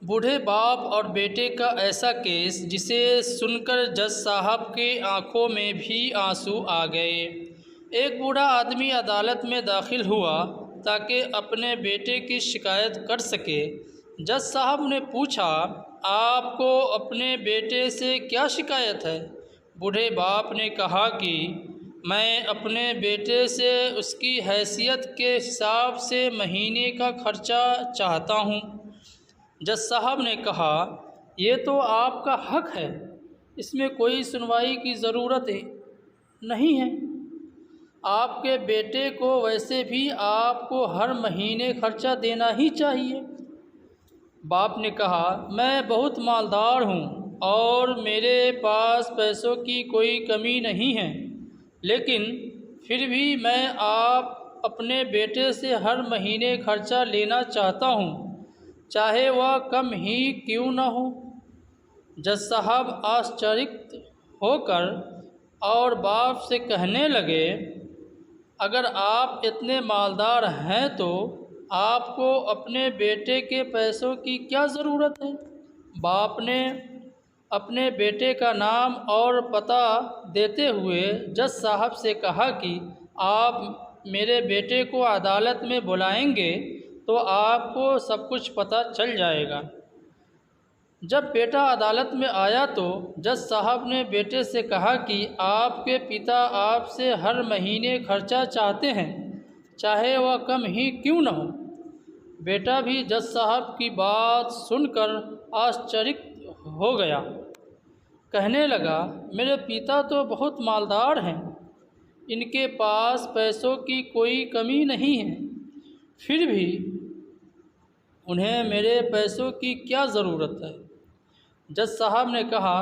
बूढ़े बाप और बेटे का ऐसा केस जिसे सुनकर जज साहब के आंखों में भी आंसू आ गए। एक बूढ़ा आदमी अदालत में दाखिल हुआ ताकि अपने बेटे की शिकायत कर सके। जज साहब ने पूछा, आपको अपने बेटे से क्या शिकायत है? बूढ़े बाप ने कहा कि मैं अपने बेटे से उसकी हैसियत के हिसाब से महीने का खर्चा चाहता हूँ। जज साहब ने कहा, ये तो आपका हक है, इसमें कोई सुनवाई की ज़रूरत नहीं है। आपके बेटे को वैसे भी आपको हर महीने खर्चा देना ही चाहिए। बाप ने कहा, मैं बहुत मालदार हूँ और मेरे पास पैसों की कोई कमी नहीं है, लेकिन फिर भी मैं आप अपने बेटे से हर महीने खर्चा लेना चाहता हूँ, चाहे वह कम ही क्यों न हो। जज साहब आश्चर्यचकित होकर और बाप से कहने लगे, अगर आप इतने मालदार हैं तो आपको अपने बेटे के पैसों की क्या ज़रूरत है? बाप ने अपने बेटे का नाम और पता देते हुए जज साहब से कहा कि आप मेरे बेटे को अदालत में बुलाएंगे तो आपको सब कुछ पता चल जाएगा। जब बेटा अदालत में आया तो जज साहब ने बेटे से कहा कि आपके पिता आपसे हर महीने खर्चा चाहते हैं, चाहे वह कम ही क्यों न हो। बेटा भी जज साहब की बात सुनकर आश्चर्यचकित हो गया। कहने लगा, मेरे पिता तो बहुत मालदार हैं, इनके पास पैसों की कोई कमी नहीं है, फिर भी उन्हें मेरे पैसों की क्या ज़रूरत है? जज साहब ने कहा,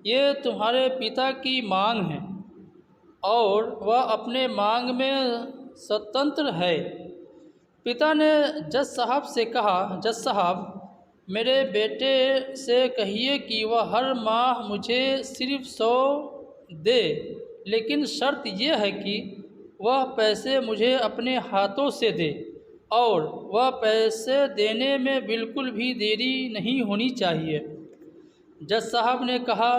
ये तुम्हारे पिता की मांग है और वह अपने मांग में स्वतंत्र है। पिता ने जज साहब से कहा, जज साहब, मेरे बेटे से कहिए कि वह हर माह मुझे सिर्फ 100 दे, लेकिन शर्त यह है कि वह पैसे मुझे अपने हाथों से दे और वह पैसे देने में बिल्कुल भी देरी नहीं होनी चाहिए। जज साहब ने कहा,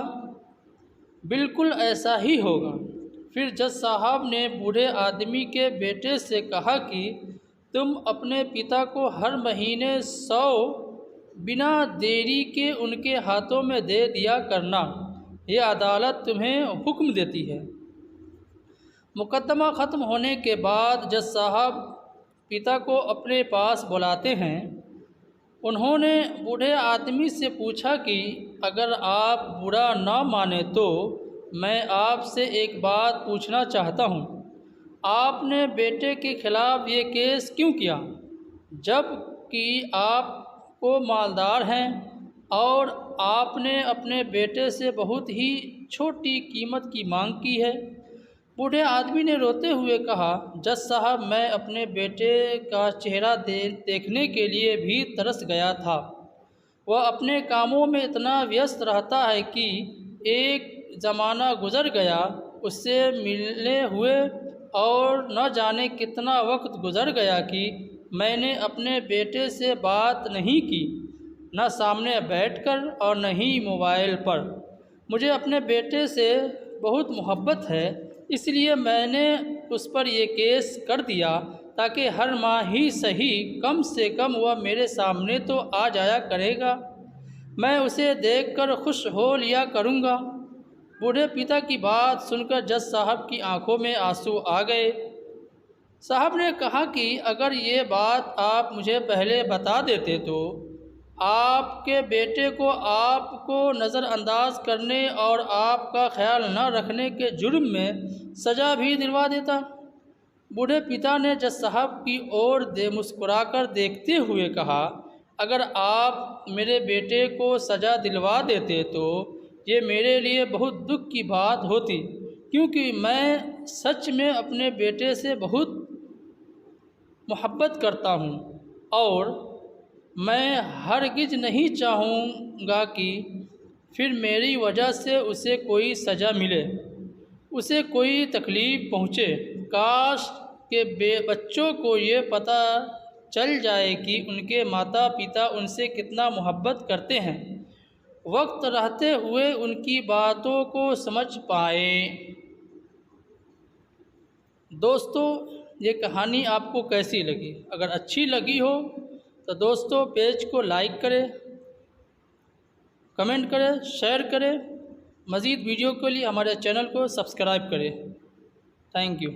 बिल्कुल ऐसा ही होगा। फिर जज साहब ने बूढ़े आदमी के बेटे से कहा कि तुम अपने पिता को हर महीने 100 बिना देरी के उनके हाथों में दे दिया करना, यह अदालत तुम्हें हुक्म देती है। मुकदमा ख़त्म होने के बाद जज साहब पिता को अपने पास बुलाते हैं। उन्होंने बूढ़े आदमी से पूछा कि अगर आप बुरा ना माने तो मैं आपसे एक बात पूछना चाहता हूँ, आपने बेटे के खिलाफ़ ये केस क्यों किया, जबकि आपको मालदार हैं और आपने अपने बेटे से बहुत ही छोटी कीमत की मांग की है? बूढ़े आदमी ने रोते हुए कहा, जज साहब, मैं अपने बेटे का चेहरा देखने के लिए भी तरस गया था। वह अपने कामों में इतना व्यस्त रहता है कि एक ज़माना गुज़र गया उससे मिलने हुए और न जाने कितना वक्त गुज़र गया कि मैंने अपने बेटे से बात नहीं की, न सामने बैठकर और न ही मोबाइल पर। मुझे अपने बेटे से बहुत मोहब्बत है, इसलिए मैंने उस पर ये केस कर दिया ताकि हर माह ही सही कम से कम वह मेरे सामने तो आ जाया करेगा, मैं उसे देखकर खुश हो लिया करूँगा। बूढ़े पिता की बात सुनकर जज साहब की आंखों में आंसू आ गए। साहब ने कहा कि अगर ये बात आप मुझे पहले बता देते तो आपके बेटे को आपको नज़रअंदाज करने और आपका ख्याल न रखने के जुर्म में सज़ा भी दिलवा देता। बूढ़े पिता ने जज साहब की ओर मुस्कुराकर देखते हुए कहा, अगर आप मेरे बेटे को सज़ा दिलवा देते तो ये मेरे लिए बहुत दुख की बात होती, क्योंकि मैं सच में अपने बेटे से बहुत मोहब्बत करता हूँ और मैं हरगिज़ नहीं चाहूँगा कि फिर मेरी वजह से उसे कोई सज़ा मिले, उसे कोई तकलीफ़ पहुँचे। काश के बच्चों को ये पता चल जाए कि उनके माता पिता उनसे कितना मोहब्बत करते हैं, वक्त रहते हुए उनकी बातों को समझ पाए। दोस्तों, ये कहानी आपको कैसी लगी? अगर अच्छी लगी हो तो दोस्तों पेज को लाइक करें, कमेंट करें, शेयर करें। मज़ीद वीडियो के लिए हमारे चैनल को सब्सक्राइब करें। Thank you.